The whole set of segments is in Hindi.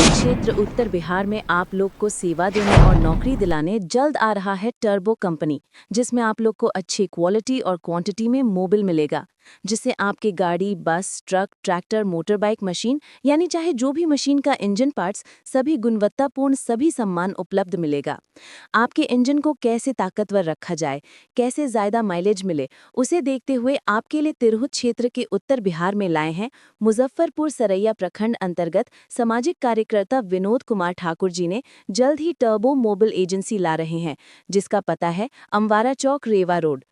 क्षेत्र उत्तर बिहार में आप लोग को सेवा देने और नौकरी दिलाने जल्द आ रहा है टर्बो कंपनी, जिसमें आप लोग को अच्छी क्वालिटी और क्वांटिटी में मोबिल मिलेगा, जिससे आपके गाड़ी, बस, truck, tractor, motor bike, machine यानी चाहे जो भी मशीन का इंजन पार्ट्स, सभी गुणवत्तापूर्ण सभी सामान उपलब्ध मिलेगा। आपके इंजन को कैसे ताकतवर रखा जाए, कैसे ज़्यादा माइलेज मिले, उसे देखते हुए आपके लिए तिरहुत क्षेत्र के उत्तर बिहार में लाए हैं मुजफ्फरपुर सरैया प्रखंड अंतर्गत सामाजिक कार्यकर्ता विनोद कुमार ठाकुर जी ने जल्द ही टर्बो मोबिल एजेंसी ला रहे हैं, जिसका पता है अमवारा चौक, रेवा रोड।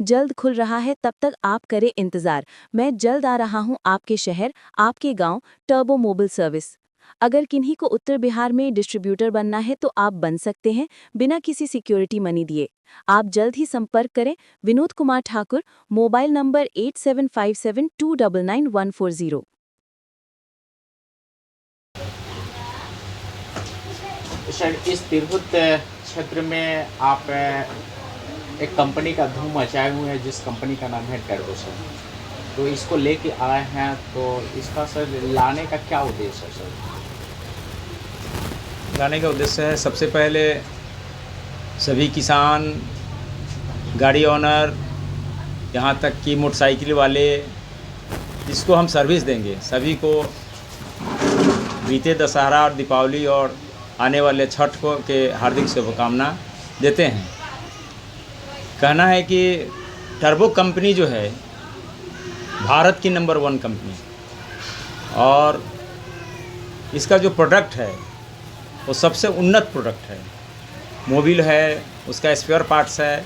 जल्द खुल रहा है, तब तक आप करें इंतजार। मैं जल्द आ रहा हूं आपके शहर, आपके गांव, टर्बो मोबिल सर्विस। अगर किन्हीं को उत्तर बिहार में डिस्ट्रीब्यूटर बनना है तो आप बन सकते हैं बिना किसी सिक्योरिटी मनी दिए। आप जल्द ही संपर्क करें Vinod Kumar Thakur, mobile number 8757299140। Sir, इस तिरहुत क्षेत्र में आप एक कंपनी का धूम मचाए हुए हैं, जिस कंपनी का नाम है टर्बो सर। तो इसको लेके आए हैं, तो इसका सर लाने का क्या उद्देश्य है सर? लाने का उद्देश्य है, सबसे पहले सभी किसान, गाड़ी ओनर, यहाँ तक कि मोटरसाइकिल वाले, जिसको हम सर्विस देंगे, सभी को बीते दशहरा और दीपावली और आने वाले छठ को के हार्दिक शुभकामना देते हैं। कहना है कि टर्बो कंपनी जो है भारत की नंबर 1 कंपनी, और इसका जो प्रोडक्ट है वो सबसे उन्नत प्रोडक्ट है। मोबिल है, उसका स्पेयर पार्ट्स है,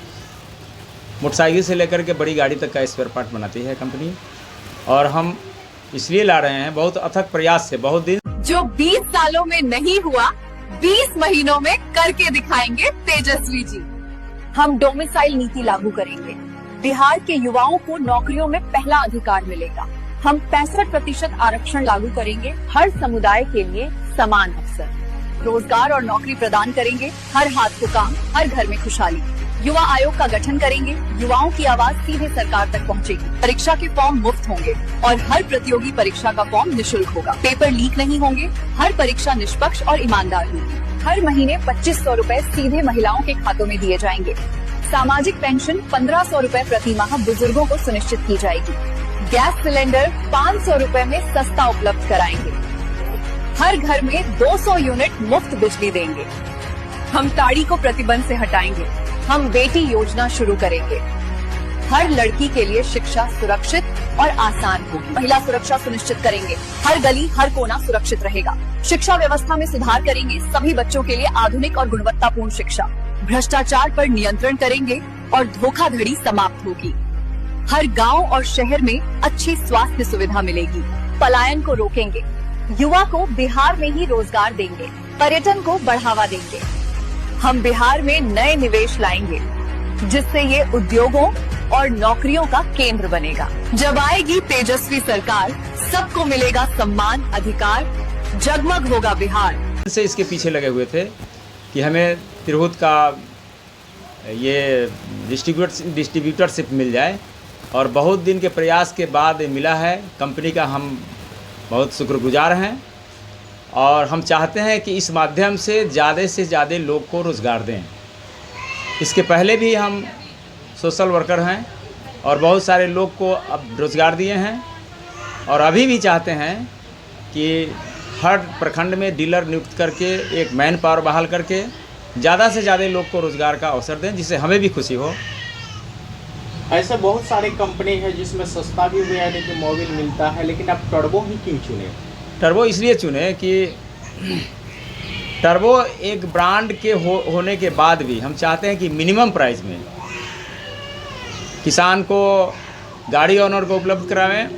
मोटरसाइकिल से लेकर के बड़ी गाड़ी तक का स्पेयर पार्ट बनाती है कंपनी। और हम इसलिए ला रहे हैं बहुत अथक प्रयास से, बहुत दिन जो 20 सालों में नहीं हुआ 20 महीनों में करके दिखाएंगे तेजस्वी जी। हम डोमिसाइल नीति लागू करेंगे, बिहार के युवाओं को नौकरियों में पहला अधिकार मिलेगा। हम 65% आरक्षण लागू करेंगे, हर समुदाय के लिए समान अवसर, रोजगार और नौकरी प्रदान करेंगे, हर हाथ को काम, हर घर में खुशहाली। युवा आयोग का गठन करेंगे, युवाओं की आवाज सीधे सरकार तक पहुंचेगी। परीक्षा के फॉर्म मुफ्त होंगे और हर प्रतियोगी परीक्षा का फॉर्म निशुल्क होगा। पेपर लीक नहीं होंगे, हर परीक्षा निष्पक्ष और ईमानदार होगी। हर महीने 2500 रूपए सीधे महिलाओं के खातों में दिए जाएंगे। सामाजिक पेंशन 1500 रूपए प्रति माह बुजुर्गों को सुनिश्चित की जाएगी। गैस सिलेंडर 500 रूपए में सस्ता उपलब्ध कराएंगे। हर घर में 200 यूनिट मुफ्त बिजली देंगे। हम ताड़ी को प्रतिबंध से हटाएंगे। हम बेटी योजना शुरू करेंगे। हर लड़की के लिए शिक्षा सुरक्षित और आसान होगी। महिला सुरक्षा सुनिश्चित करेंगे, हर गली हर कोना सुरक्षित रहेगा। शिक्षा व्यवस्था में सुधार करेंगे, सभी बच्चों के लिए आधुनिक और गुणवत्तापूर्ण शिक्षा। भ्रष्टाचार पर नियंत्रण करेंगे और धोखाधड़ी समाप्त होगी। हर गांव और शहर में अच्छी स्वास्थ्य सुविधा मिलेगी। पलायन को रोकेंगे, युवा को बिहार में ही रोजगार देंगे, पर्यटन को बढ़ावा देंगे। हम बिहार में नए निवेश लाएंगे, जिससे ये उद्योगों और नौकरियों का केंद्र बनेगा। जब आएगी तेजस्वी सरकार, सबको मिलेगा सम्मान, अधिकार, जगमग होगा बिहार। से इसके पीछे लगे हुए थे कि हमें तिरहुत का ये डिस्ट्रीब्यूटरशिप मिल जाए, और बहुत दिन के प्रयास के बाद मिला है। कंपनी का हम बहुत शुक्रगुजार हैं, और हम चाहते हैं कि इस माध्यम से ज़्यादा लोग को रोज़गार दें। इसके पहले भी हम सोशल वर्कर हैं और बहुत सारे लोग को अब रोज़गार दिए हैं, और अभी भी चाहते हैं कि हर प्रखंड में डीलर नियुक्त करके एक मैन पावर बहाल करके ज़्यादा से ज़्यादा लोग को रोज़गार का अवसर दें, जिससे हमें भी खुशी हो। ऐसे बहुत सारे कंपनी है जिसमें सस्ता भी हुआ है, लेकिन मोबिल मिलता है, लेकिन आप टर्बो ही क्यों चुने? टर्बो इसलिए चुने कि टर्बो एक ब्रांड के होने के बाद भी हम चाहते हैं कि मिनिमम प्राइस में किसान को, गाड़ी ओनर को उपलब्ध करावें।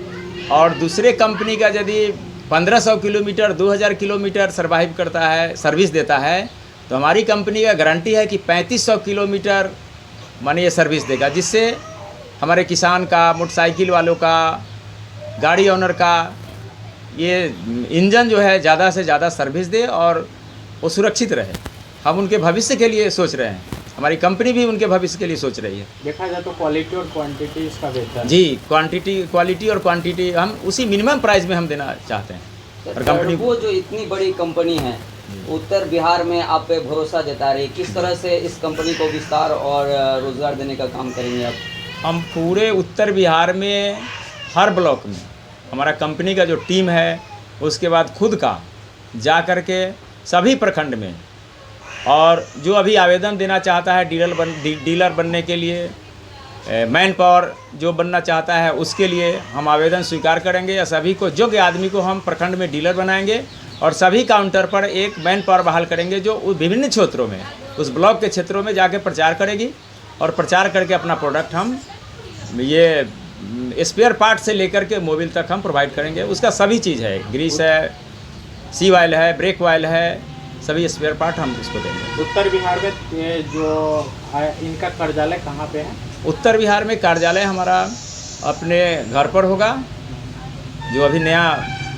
और दूसरे कंपनी का यदि 1500 किलोमीटर 2000 किलोमीटर सर्वाइव करता है, सर्विस देता है, तो हमारी कंपनी का गारंटी है कि 3500 किलोमीटर माने ये सर्विस देगा, जिससे हमारे किसान का, मोटरसाइकिल वालों का, गाड़ी ओनर का ये इंजन जो है ज़्यादा से ज़्यादा सर्विस दे और वो सुरक्षित रहे। हम उनके भविष्य के लिए सोच रहे हैं, हमारी कंपनी भी उनके भविष्य के लिए सोच रही है। देखा जाए तो क्वालिटी और क्वांटिटी इसका बेहतर है। जी, क्वालिटी और क्वांटिटी हम उसी मिनिमम प्राइस में हम देना चाहते हैं। और कंपनी वो जो इतनी बड़ी कंपनी है उत्तर बिहार में आप पे भरोसा जता रही है, किस तरह से इस कंपनी को विस्तार और रोजगार देने का काम करेंगे आप? हम पूरे उत्तर बिहार में हर ब्लॉक में हमारा कंपनी का जो टीम है, उसके बाद खुद का जा कर के सभी प्रखंड में, और जो अभी आवेदन देना चाहता है डीलर बनने के लिए, मैन पावर जो बनना चाहता है उसके लिए हम आवेदन स्वीकार करेंगे। या सभी को, योग्य आदमी को हम प्रखंड में डीलर बनाएंगे और सभी काउंटर पर एक मैन पावर बहाल करेंगे जो विभिन्न क्षेत्रों में, उस ब्लॉक के क्षेत्रों में जाके प्रचार करेगी और प्रचार करके अपना प्रोडक्ट हम ये स्पेयर पार्ट से लेकर के मोबिल तक हम प्रोवाइड करेंगे। उसका सभी चीज़ है, ग्रीस है, सी ऑयल है, ब्रेक ऑयल है, सभी स्पेयर पार्ट हम इसको देंगे। उत्तर बिहार में जो इनका कार्यालय कहाँ पे है? उत्तर बिहार में कार्यालय हमारा अपने घर पर होगा, जो अभी नया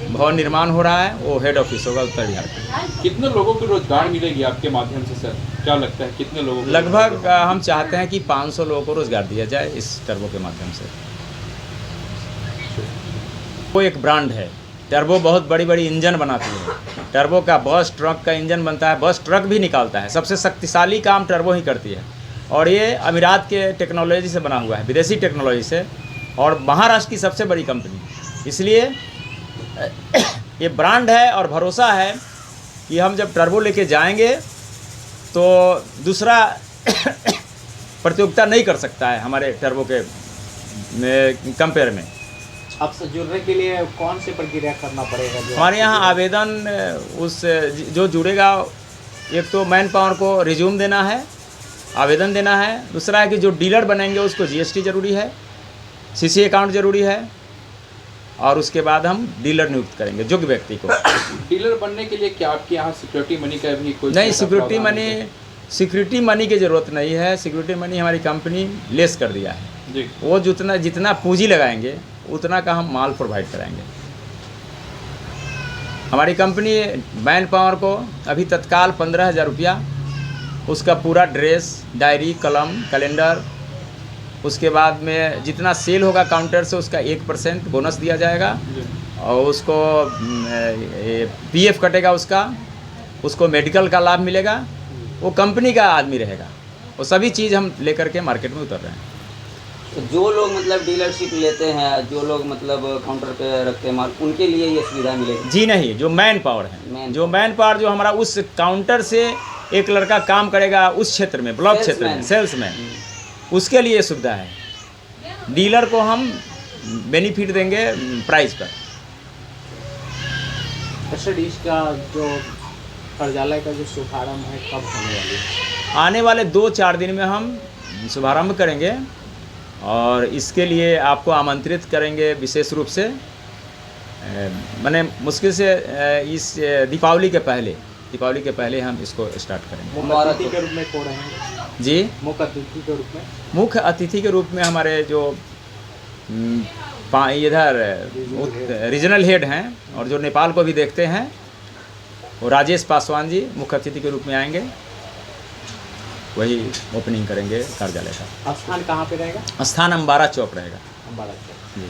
भवन निर्माण हो रहा है वो हेड ऑफिस होगा उत्तर बिहार का। कितने लोगों को रोजगार मिलेगी आपके माध्यम से सर, क्या लगता है कितने लोगों को? लगभग हम चाहते हैं कि 500 लोगों को रोजगार दिया जाए इस टर्बो के माध्यम से। वो एक ब्रांड है, टर्बो बहुत बड़ी बड़ी इंजन बनाती है। टर्बो का बस ट्रक का इंजन बनता है, बस ट्रक भी निकालता है। सबसे शक्तिशाली काम टर्बो ही करती है, और ये अमीरात के टेक्नोलॉजी से बना हुआ है, विदेशी टेक्नोलॉजी से, और महाराष्ट्र की सबसे बड़ी कंपनी। इसलिए ये ब्रांड है और भरोसा है कि हम जब टर्बो लेके जाएंगे तो दूसरा प्रतियोगिता नहीं कर सकता है हमारे टर्बो के कंपेयर में। आपसे जुड़ने के लिए कौन सी प्रक्रिया करना पड़ेगा? हमारे यहाँ आवेदन उस जो जुड़ेगा, एक तो मैन पावर को रिज्यूम देना है, आवेदन देना है। दूसरा है कि जो डीलर बनेंगे उसको जीएसटी ज़रूरी है, सीसी अकाउंट ज़रूरी है, और उसके बाद हम डीलर नियुक्त करेंगे योग्य व्यक्ति को। डीलर बनने के लिए क्या आपके यहाँ सिक्योरिटी मनी का भी कोई? नहीं, सिक्योरिटी मनी की ज़रूरत नहीं है। सिक्योरिटी मनी हमारी कंपनी लेस कर दिया है जी। वो जितना पूंजी लगाएंगे उतना का हम माल प्रोवाइड कराएंगे। हमारी कंपनी मैन पावर को अभी तत्काल 15,000 रुपया, उसका पूरा ड्रेस, डायरी, कलम, कैलेंडर, उसके बाद में जितना सेल होगा काउंटर से उसका 1% बोनस दिया जाएगा, और उसको पीएफ कटेगा उसको मेडिकल का लाभ मिलेगा। वो कंपनी का आदमी रहेगा। वो सभी चीज़ हम लेकर के मार्केट में उतर रहे हैं। तो जो लोग मतलब डीलरशिप लेते हैं, जो लोग मतलब काउंटर पे रखते हैं माल, उनके लिए ये सुविधा मिलेगी? जी नहीं, जो मैन पावर है, जो मैन पावर जो हमारा उस काउंटर से एक लड़का काम करेगा उस क्षेत्र में, ब्लॉक क्षेत्र में, सेल्समैन, उसके लिए सुविधा है। डीलर को हम बेनिफिट देंगे प्राइस पर। सर, इसका जो कार्यालय का जो शुभारंभ है कब होने वाली है? आने वाले 2-4 दिन में हम शुभारंभ करेंगे, और इसके लिए आपको आमंत्रित करेंगे विशेष रूप से। मैंने मुश्किल से इस दीपावली के पहले हम इसको स्टार्ट करेंगे। मुख्य अतिथि के रूप में कौन रहेंगे जी? मुख्य अतिथि के रूप में? मुख्य अतिथि के रूप में हमारे जो इधर रीजनल हेड हैं और जो नेपाल को भी देखते हैं, वो राजेश पासवान जी मुख्य अतिथि के रूप में आएंगे। वही ओपनिंग करेंगे कार्यालय का। स्थान कहाँ पे रहेगा? स्थान अम्बारा चौक रहेगा। अम्बारा चौक। जी।